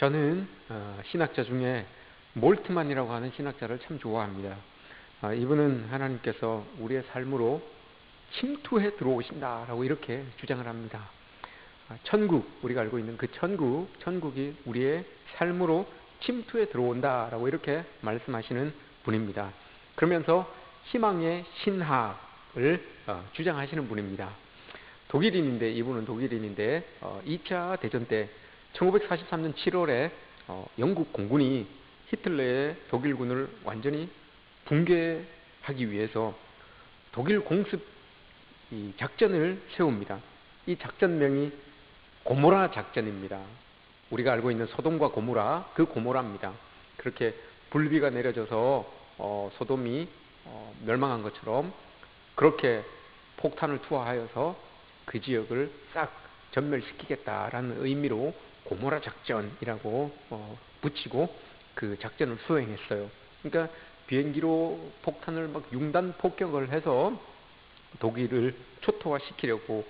저는 신학자 중에 몰트만이라고 하는 신학자를 참 좋아합니다. 이분은 하나님께서 우리의 삶으로 침투해 들어오신다라고 이렇게 주장을 합니다. 천국, 우리가 알고 있는 그 천국이 우리의 삶으로 침투해 들어온다라고 이렇게 말씀하시는 분입니다. 그러면서 희망의 신학을 주장하시는 분입니다. 이분은 독일인인데 2차 대전 때 1943년 7월에 영국 공군이 히틀러의 독일군을 완전히 붕괴하기 위해서 독일 공습 작전을 세웁니다. 이 작전명이 고모라 작전입니다. 우리가 알고 있는 소돔과 고모라, 그 고모라입니다. 그렇게 불비가 내려져서 소돔이 멸망한 것처럼 그렇게 폭탄을 투하하여서 그 지역을 싹 전멸시키겠다라는 의미로 고모라 작전이라고 붙이고 그 작전을 수행했어요. 그러니까 비행기로 폭탄을 막 융단 폭격을 해서 독일을 초토화시키려고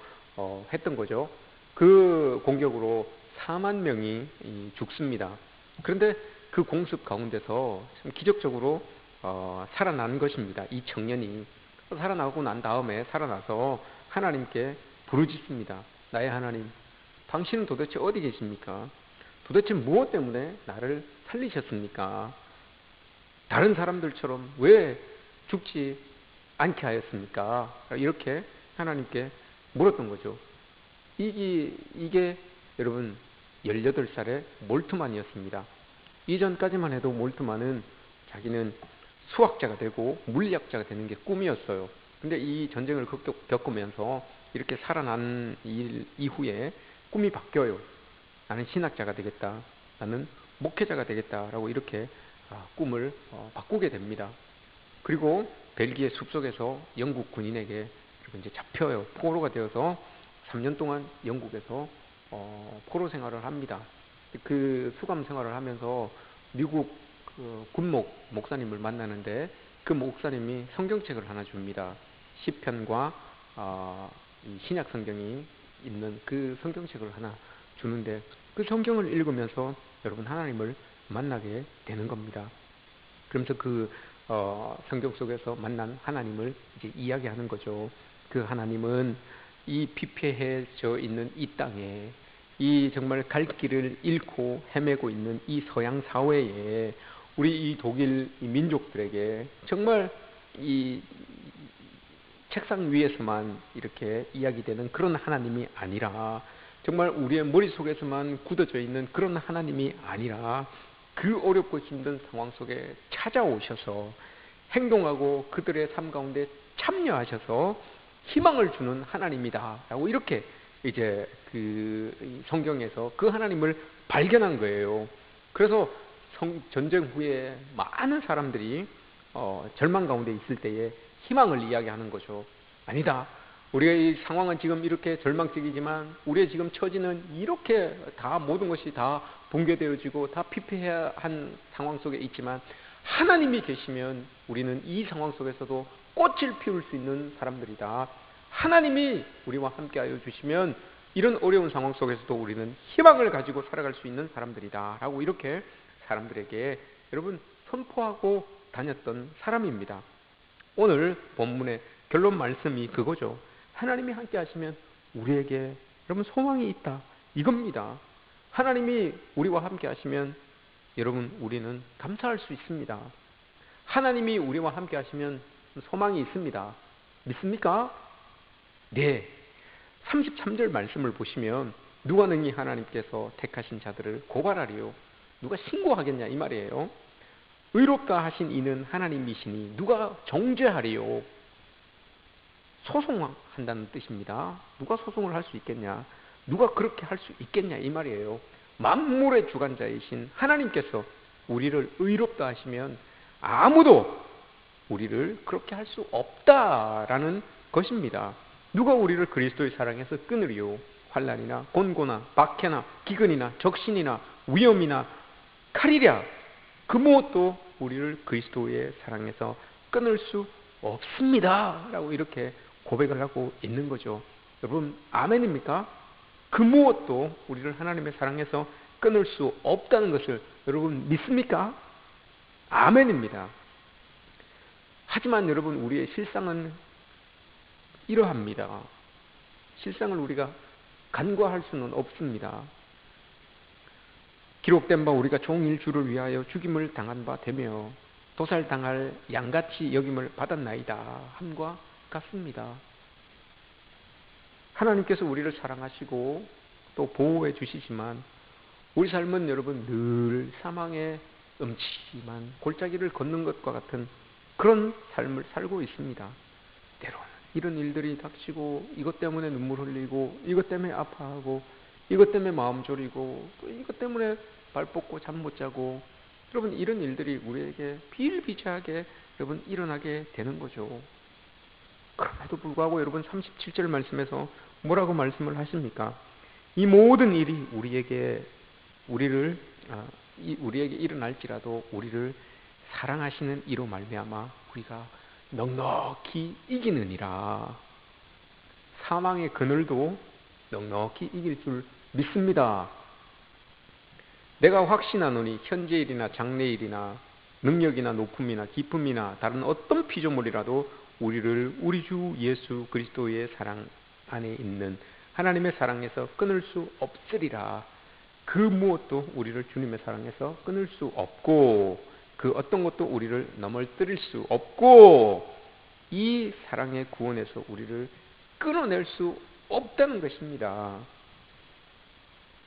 했던 거죠. 그 공격으로 4만 명이 죽습니다. 그런데 그 공습 가운데서 기적적으로 살아난 것입니다. 이 청년이 살아나고 난 다음에 살아나서 하나님께 부르짖습니다. 나의 하나님, 당신은 도대체 어디 계십니까? 도대체 무엇 때문에 나를 살리셨습니까? 다른 사람들처럼 왜 죽지 않게 하였습니까? 이렇게 하나님께 물었던 거죠. 이게 여러분 18살의 몰트만이었습니다. 이전까지만 해도 몰트만은 자기는 수학자가 되고 물리학자가 되는 게 꿈이었어요. 근데 이 전쟁을 겪으면서 이렇게 살아난 이후에 꿈이 바뀌어요. 나는 신학자가 되겠다. 나는 목회자가 되겠다라고 이렇게 꿈을 바꾸게 됩니다. 그리고 벨기에 숲속에서 영국 군인에게 이제 잡혀요. 포로가 되어서 3년 동안 영국에서 포로 생활을 합니다. 그 수감 생활을 하면서 미국 군목 목사님을 만나는데 그 목사님이 성경책을 하나 줍니다. 시편과 이 신약 성경이 있는 그 성경책을 하나 주는데 그 성경을 읽으면서 여러분 하나님을 만나게 되는 겁니다. 그러면서 그 성경 속에서 만난 하나님을 이제 이야기하는 거죠. 그 하나님은 이 피폐해져 있는 이 땅에 이 정말 갈 길을 잃고 헤매고 있는 이 서양 사회에 우리 이 독일 민족들에게 정말 이 책상 위에서만 이렇게 이야기되는 그런 하나님이 아니라 정말 우리의 머릿속에서만 굳어져 있는 그런 하나님이 아니라 그 어렵고 힘든 상황 속에 찾아오셔서 행동하고 그들의 삶 가운데 참여하셔서 희망을 주는 하나님이다 라고 이렇게 이제 그 성경에서 그 하나님을 발견한 거예요. 그래서 전쟁 후에 많은 사람들이 절망 가운데 있을 때에 희망을 이야기하는 거죠. 아니다. 우리의 이 상황은 지금 이렇게 절망적이지만 우리의 지금 처지는 이렇게 다 모든 것이 다 붕괴되어지고 다 피폐한 상황 속에 있지만 하나님이 계시면 우리는 이 상황 속에서도 꽃을 피울 수 있는 사람들이다. 하나님이 우리와 함께하여 주시면 이런 어려운 상황 속에서도 우리는 희망을 가지고 살아갈 수 있는 사람들이다 라고 이렇게 사람들에게 여러분 선포하고 다녔던 사람입니다. 오늘 본문의 결론 말씀이 그거죠. 하나님이 함께 하시면 우리에게 여러분 소망이 있다. 이겁니다. 하나님이 우리와 함께 하시면 여러분 우리는 감사할 수 있습니다. 하나님이 우리와 함께 하시면 소망이 있습니다. 믿습니까? 네. 33절 말씀을 보시면 누가 능히 하나님께서 택하신 자들을 고발하리요. 누가 신고하겠냐 이 말이에요. 의롭다 하신 이는 하나님이시니 누가 정죄하리요. 소송한다는 뜻입니다. 누가 소송을 할 수 있겠냐? 누가 그렇게 할 수 있겠냐 이 말이에요. 만물의 주관자이신 하나님께서 우리를 의롭다 하시면 아무도 우리를 그렇게 할 수 없다라는 것입니다. 누가 우리를 그리스도의 사랑에서 끊으리요? 환난이나 곤고나 박해나 기근이나 적신이나 위험이나 칼이랴 그 무엇도 우리를 그리스도의 사랑에서 끊을 수 없습니다 라고 이렇게 고백을 하고 있는 거죠. 여러분 아멘입니까? 그 무엇도 우리를 하나님의 사랑에서 끊을 수 없다는 것을 여러분 믿습니까? 아멘입니다. 하지만 여러분, 우리의 실상은 이러합니다. 실상을 우리가 간과할 수는 없습니다. 기록된 바 우리가 종일 주를 위하여 죽임을 당한 바 되며 도살당할 양같이 여김을 받았나이다 함과 같습니다. 하나님께서 우리를 사랑하시고 또 보호해 주시지만 우리 삶은 여러분 늘 사망의 음침한 골짜기를 걷는 것과 같은 그런 삶을 살고 있습니다. 때로는 이런 일들이 닥치고 이것 때문에 눈물 흘리고 이것 때문에 아파하고 이것 때문에 마음 졸이고 또 이것 때문에 발 뻗고 잠 못 자고, 여러분 이런 일들이 우리에게 비일비재하게 여러분 일어나게 되는 거죠. 그럼에도 불구하고 여러분 37절 말씀에서 뭐라고 말씀을 하십니까? 이 모든 일이 우리에게 일어날지라도 우리를 사랑하시는 이로 말미암아 우리가 넉넉히 이기느니라. 사망의 그늘도 넉넉히 이길 줄 믿습니다. 내가 확신하노니 현재일이나 장래일이나 능력이나 높음이나 기쁨이나 다른 어떤 피조물이라도 우리를 우리 주 예수 그리스도의 사랑 안에 있는 하나님의 사랑에서 끊을 수 없으리라. 그 무엇도 우리를 주님의 사랑에서 끊을 수 없고 그 어떤 것도 우리를 넘어뜨릴 수 없고 이 사랑의 구원에서 우리를 끊어낼 수 없다는 것입니다.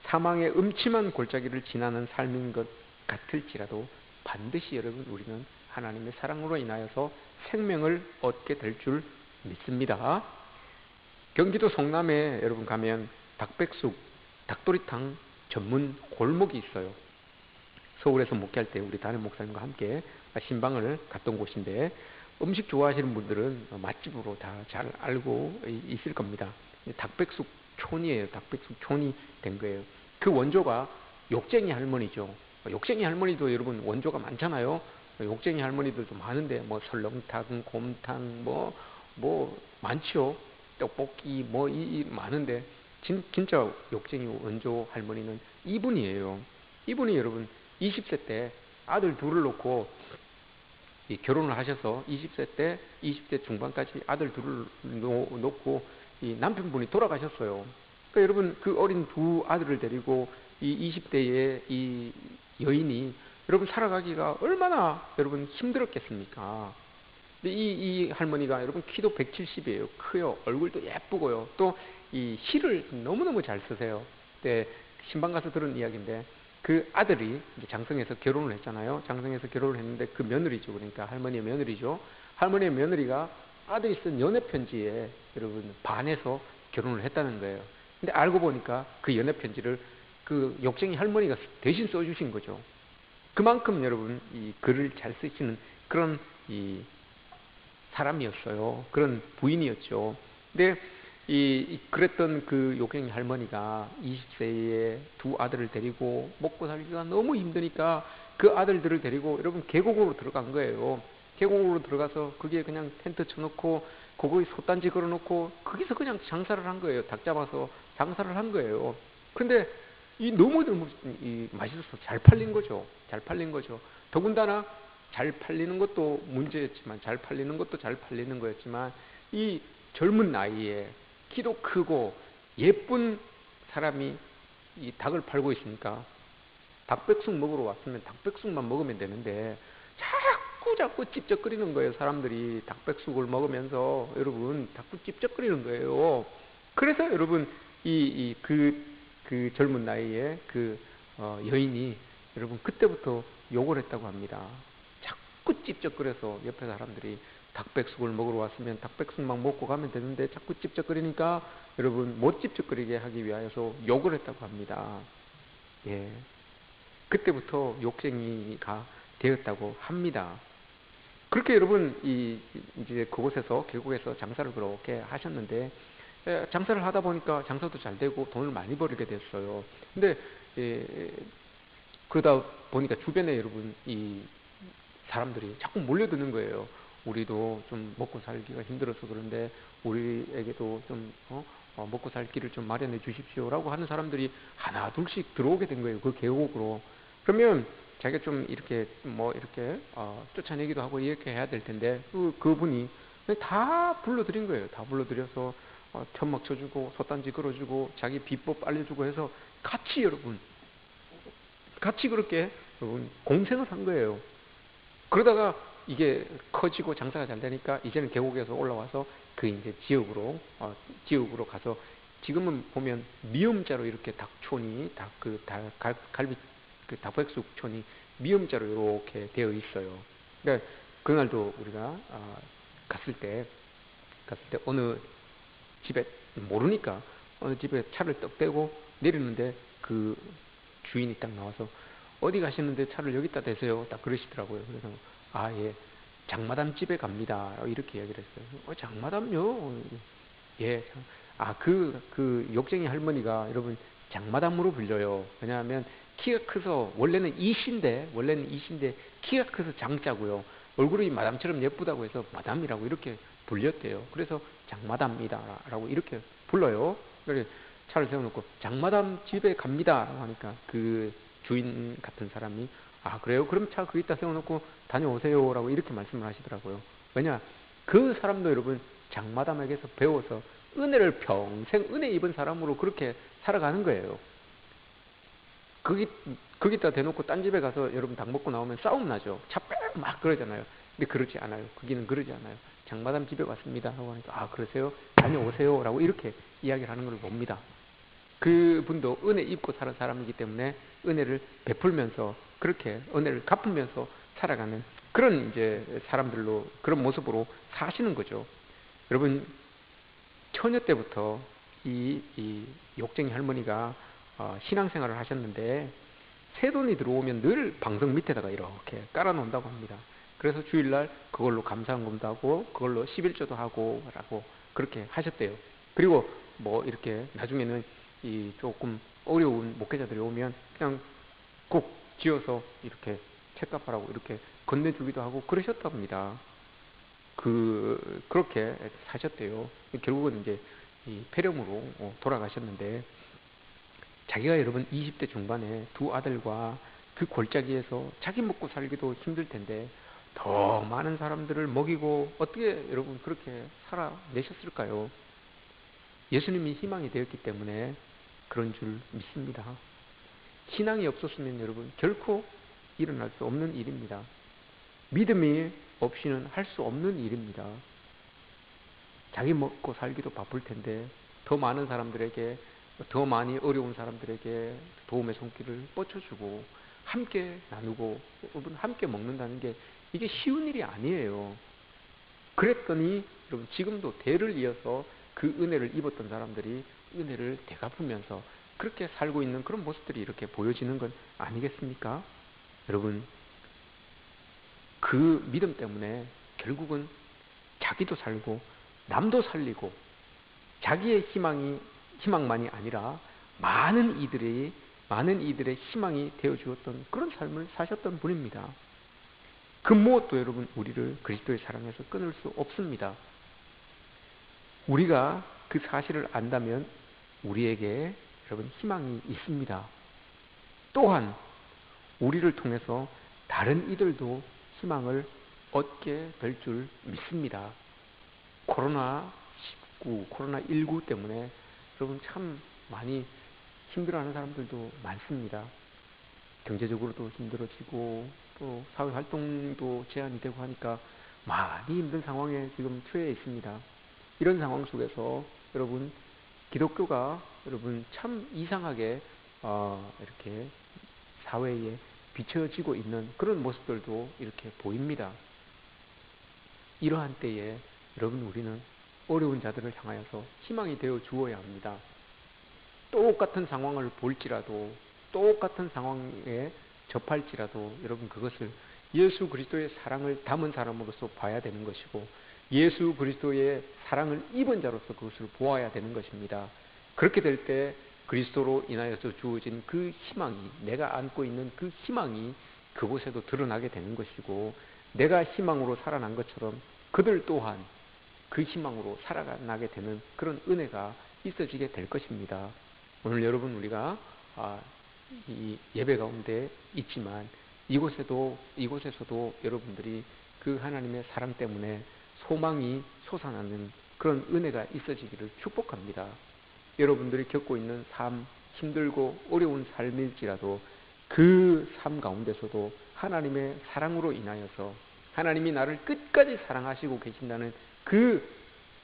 사망의 음침한 골짜기를 지나는 삶인 것 같을지라도 반드시 여러분 우리는 하나님의 사랑으로 인하여서 생명을 얻게 될 줄 믿습니다. 경기도 성남에 여러분 가면 닭백숙, 닭도리탕 전문 골목이 있어요. 서울에서 목회할 때 우리 담임 목사님과 함께 신방을 갔던 곳인데 음식 좋아하시는 분들은 맛집으로 다 잘 알고 있을 겁니다. 닭백숙 촌이에요. 닭백숙 촌이 된 거예요. 그 원조가 욕쟁이 할머니죠. 욕쟁이 할머니도 여러분 원조가 많잖아요. 욕쟁이 할머니들도 많은데 뭐 설렁탕, 곰탕 뭐 많죠. 떡볶이 많은데 진짜 욕쟁이 원조 할머니는 이분이에요. 이분이 여러분 20세 때 아들 둘을 놓고 결혼을 하셔서 20대 중반까지 아들 둘을 놓고 이 남편분이 돌아가셨어요. 그러니까 여러분 그 어린 두 아들을 데리고 이 20대의 이 여인이 여러분 살아가기가 얼마나 여러분 힘들었겠습니까? 이 할머니가 여러분 키도 170이에요. 커요. 얼굴도 예쁘고요. 또 이 시를 너무너무 잘 쓰세요. 그때 신방 가서 들은 이야기인데 그 아들이 이제 장성에서 결혼을 했잖아요. 장성에서 결혼을 했는데 그 며느리죠. 그러니까 할머니의 며느리죠. 할머니의 며느리가 아들이 쓴 연애 편지에 여러분 반해서 결혼을 했다는 거예요. 근데 알고 보니까 그 연애 편지를 그 욕쟁이 할머니가 대신 써주신 거죠. 그만큼 여러분 이 글을 잘 쓰시는 그런 이 사람이었어요. 그런 부인이었죠. 근데 그랬던 그 욕쟁이 할머니가 20세에 두 아들을 데리고 먹고 살기가 너무 힘드니까 그 아들들을 데리고 여러분 계곡으로 들어간 거예요. 계곡으로 들어가서 거기에 그냥 텐트 쳐놓고 거기에 솥단지 걸어놓고 거기서 그냥 장사를 한 거예요. 닭 잡아서 장사를 한 거예요. 근데 너무너무 맛있어서 잘 팔린 거죠. 잘 팔린 거죠. 더군다나 잘 팔리는 것도 문제였지만 잘 팔리는 것도 잘 팔리는 거였지만 이 젊은 나이에 키도 크고 예쁜 사람이 이 닭을 팔고 있으니까 닭백숙 먹으러 왔으면 닭백숙만 먹으면 되는데 자꾸 찝쩍거리는 거예요. 사람들이 닭백숙을 먹으면서 여러분 자꾸 찝쩍거리는 거예요. 그래서 여러분 그 젊은 나이에 그 여인이 여러분 그때부터 욕을 했다고 합니다. 자꾸 찝쩍거려서 옆에 사람들이 닭백숙을 먹으러 왔으면 닭백숙만 먹고 가면 되는데 자꾸 찝쩍거리니까 여러분 못 찝쩍거리게 하기 위하여서 욕을 했다고 합니다. 예, 그때부터 욕쟁이가 되었다고 합니다. 그렇게 여러분 이제 그곳에서 계곡에서 장사를 그렇게 하셨는데 장사를 하다 보니까 장사도 잘 되고 돈을 많이 벌게 됐어요. 근데 그러다 보니까 주변에 여러분 이 사람들이 자꾸 몰려드는 거예요. 우리도 좀 먹고 살기가 힘들어서 그런데 우리에게도 좀 먹고 살 길을 좀 마련해 주십시오라고 하는 사람들이 하나 둘씩 들어오게 된 거예요. 그 계곡으로. 그러면 자기가 좀 이렇게 이렇게 쫓아내기도 하고 이렇게 해야 될 텐데 그분이 다 불러들인 거예요. 다 불러들여서 천막 쳐주고 솥단지 걸어주고 자기 비법 알려주고 해서 같이 그렇게 여러분 공생을 한 거예요. 그러다가 이게 커지고 장사가 잘 되니까 이제는 계곡에서 올라와서 그 이제 지역으로 가서 지금은 보면 미음자로 이렇게 닭촌이 갈비 그 닭백숙촌이 미음자로 이렇게 되어 있어요. 그러니까 그날도 우리가 갔을 때 어느 집에 모르니까 어느 집에 차를 떡 대고 내리는데 그 주인이 딱 나와서 어디 가시는데 차를 여기다 대세요. 딱 그러시더라고요. 그래서 예, 장마담 집에 갑니다. 이렇게 이야기를 했어요. 장마담요? 예. 그 욕쟁이 할머니가 여러분 장마담으로 불려요. 왜냐하면 키가 커서 원래는 이신데 키가 커서 장자고요. 얼굴이 마담처럼 예쁘다고 해서 마담이라고 이렇게 불렸대요. 그래서 장마담이다라고 이렇게 불러요. 그래서 차를 세워놓고 장마담 집에 갑니다 하니까 그 주인 같은 사람이 그래요? 그럼 차 거기다 세워놓고 다녀오세요라고 이렇게 말씀을 하시더라고요. 왜냐? 그 사람도 여러분 장마담에게서 배워서 은혜를 평생 은혜 입은 사람으로 그렇게 살아가는 거예요. 거기다 대놓고 딴 집에 가서 여러분 닭 먹고 나오면 싸움 나죠. 차 빼고 막 그러잖아요. 근데 그러지 않아요. 거기는 그러지 않아요. 장마담 집에 왔습니다 하고 하니까 그러세요? 다녀오세요 라고 이렇게 이야기를 하는 걸 봅니다. 그분도 은혜 입고 사는 사람이기 때문에 은혜를 베풀면서 그렇게 은혜를 갚으면서 살아가는 그런 이제 사람들로 그런 모습으로 사시는 거죠. 여러분 처녀 때부터 이 욕쟁이 할머니가 신앙생활을 하셨는데 새돈이 들어오면 늘 방석 밑에다가 이렇게 깔아놓는다고 합니다. 그래서 주일날 그걸로 감사헌금도 하고 그걸로 11조도 하고 라고 그렇게 하셨대요. 그리고 이렇게 나중에는 이 조금 어려운 목회자들이 오면 그냥 꼭 지어서 이렇게 책값하라고 이렇게 건네주기도 하고 그러셨답니다. 그렇게 사셨대요. 결국은 이제 이 폐렴으로 돌아가셨는데 자기가 여러분 20대 중반에 두 아들과 그 골짜기에서 자기 먹고 살기도 힘들 텐데 더 많은 사람들을 먹이고 어떻게 여러분 그렇게 살아내셨을까요? 예수님이 희망이 되었기 때문에 그런 줄 믿습니다. 신앙이 없었으면 여러분 결코 일어날 수 없는 일입니다. 믿음이 없이는 할 수 없는 일입니다. 자기 먹고 살기도 바쁠 텐데 더 많은 사람들에게 더 많이 어려운 사람들에게 도움의 손길을 뻗쳐주고 함께 나누고 여러분 함께 먹는다는 게 이게 쉬운 일이 아니에요. 그랬더니 여러분 지금도 대를 이어서 그 은혜를 입었던 사람들이 은혜를 되갚으면서 그렇게 살고 있는 그런 모습들이 이렇게 보여지는 건 아니겠습니까? 여러분 그 믿음 때문에 결국은 자기도 살고 남도 살리고 자기의 희망만이 아니라 많은 이들의 희망이 되어 주었던 그런 삶을 사셨던 분입니다. 그 무엇도 여러분 우리를 그리스도의 사랑에서 끊을 수 없습니다. 우리가 그 사실을 안다면 우리에게 여러분 희망이 있습니다. 또한 우리를 통해서 다른 이들도 희망을 얻게 될 줄 믿습니다. 코로나19 때문에 여러분 참 많이 힘들어하는 사람들도 많습니다. 경제적으로도 힘들어지고 또 사회활동도 제한이 되고 하니까 많이 힘든 상황에 지금 처해 있습니다. 이런 상황 속에서 여러분 기독교가 여러분 참 이상하게 이렇게 사회에 비춰지고 있는 그런 모습들도 이렇게 보입니다. 이러한 때에 여러분 우리는 어려운 자들을 향하여서 희망이 되어 주어야 합니다. 똑같은 상황을 볼지라도 똑같은 상황에 접할지라도 여러분 그것을 예수 그리스도의 사랑을 담은 사람으로서 봐야 되는 것이고 예수 그리스도의 사랑을 입은 자로서 그것을 보아야 되는 것입니다. 그렇게 될 때 그리스도로 인하여서 주어진 그 희망이 내가 안고 있는 그 희망이 그곳에도 드러나게 되는 것이고 내가 희망으로 살아난 것처럼 그들 또한 그 희망으로 살아나게 되는 그런 은혜가 있어지게 될 것입니다. 오늘 여러분 우리가 이 예배 가운데 있지만 이곳에서도 여러분들이 그 하나님의 사랑 때문에 소망이 솟아나는 그런 은혜가 있어지기를 축복합니다. 여러분들이 겪고 있는 삶, 힘들고 어려운 삶일지라도 그 삶 가운데서도 하나님의 사랑으로 인하여서 하나님이 나를 끝까지 사랑하시고 계신다는 그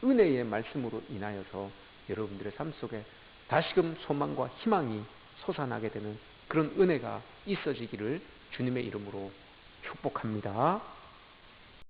은혜의 말씀으로 인하여서 여러분들의 삶 속에 다시금 소망과 희망이 솟아나게 되는 그런 은혜가 있어지기를 주님의 이름으로 축복합니다.